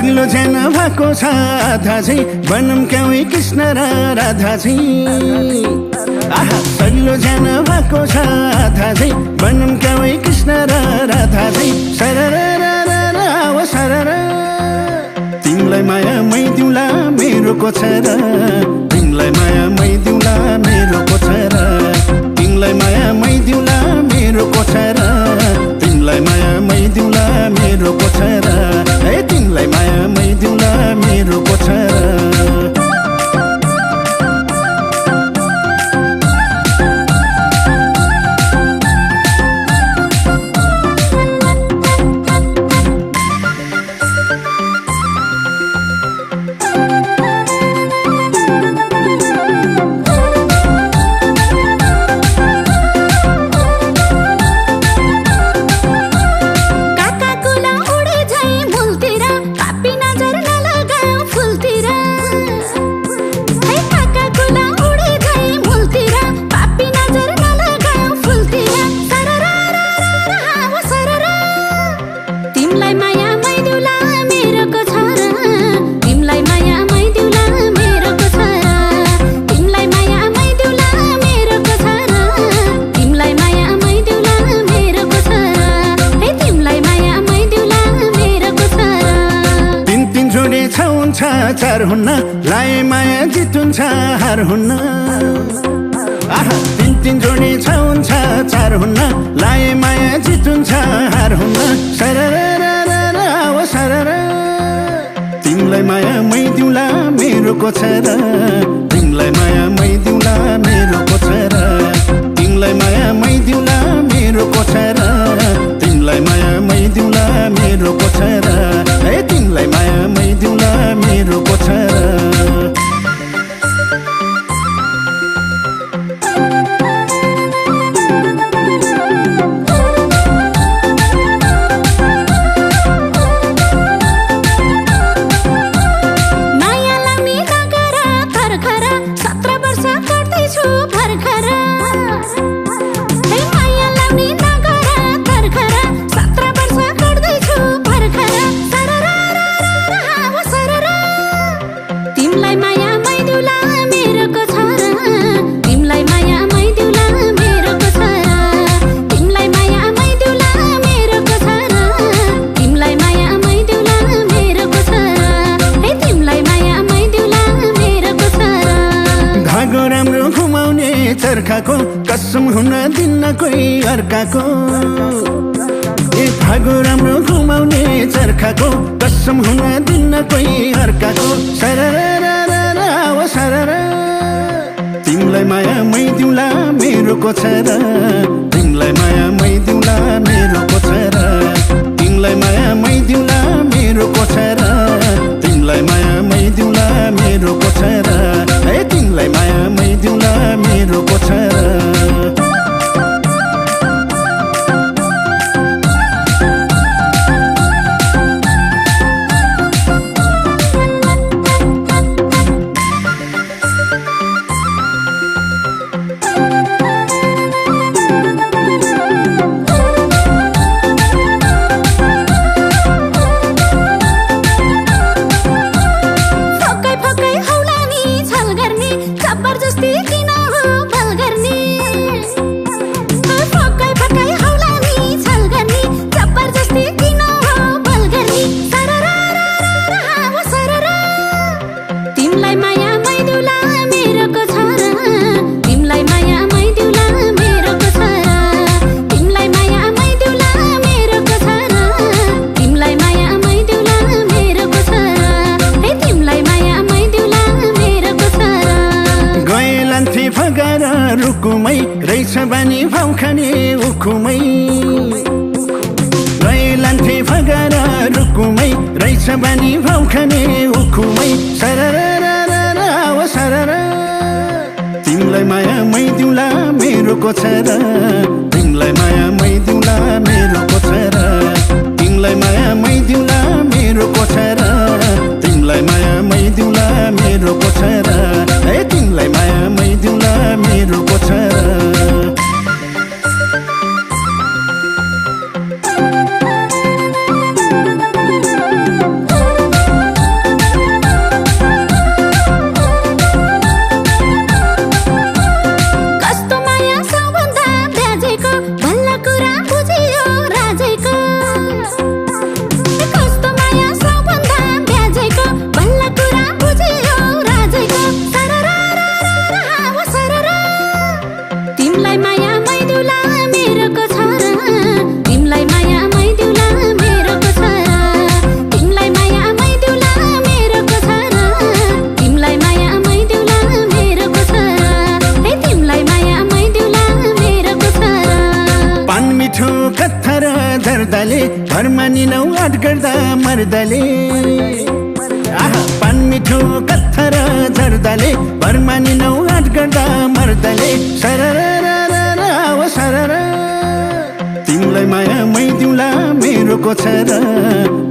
अग्लो ज्यान भएको छ आधा चाहिँ बनौँ क्याउ कृष्ण र राधा चाहिँ आहा अग्लो ज्यान भएको छ आधा चाहिँ बनौँ क्याउ कृष्ण र राधा चाहिँ सरर सरर तिमीलाई माया मै दिउँला मेरो कोछर तिमीलाई माया मै दिउँला मेरो कोछर तिमीलाई माया मै दिउँला मेरो कोछर तिमीलाई माया मै दिउँला मेरो कोछर ए तिमीलाई माया मै दिउँला मेरो कोछर चार हुन्न लाए माया जितुन्छ हार हुन्न आहा तीन तीन जोडी छ हुन्छ चार हुन्न लाए माया जितुन्छ हार हुन्न सरर सरर तिमीलाई माया मै दिउँला मेरो कोछर तिमीलाई माया मै दिउँला मेरो कोछर तिमीलाई माया मै दिउँला मेरो कोछर तिमीलाई माया मै दिउँला मेरो कोछर ए तिमीलाई माया मै दिउँला मेरो कोछर चर्खाको कसम हुन दिन्न कोही अर्काको ए भागो राम्रो घुमाउने चर्खाको कसम हुन दिन्न कोही अर्काको सरर सरर तिमीलाई माया मै दिउँला मेरो कोछर तिमीलाई माया मै दिउँला मेरो कोछर तिमीलाई माया मै दिउँला मेरो कोछर तिमीलाई माया मै दिउँला मेरो कोछर ए तिमीलाई माया मै दिउँला मेरो कोछर रुकुमै रहेछ बानी भाउ खाने उखुमै लान्थे फगार रुकुमै रहेछ बानी भाउ खाने उखुमै सरर सरर तिमीलाई माया मै दिउँला मेरो कोछर तिमीलाई माया मै दिउँला मेरो कोछर तिमीलाई माया मै दिउँला मेरो कोछर तिमीलाई माया मै दिउँला मेरो कोछर ए तिमीलाई माया मै दिउँला मेरो कोछर आँट गर्दा मर्दले पान मिठो कत्था र झर्दाले भर मानिनौ आँट गर्दा मर्दले सरर तिमीलाई माया मै दिउँला मेरो को छ र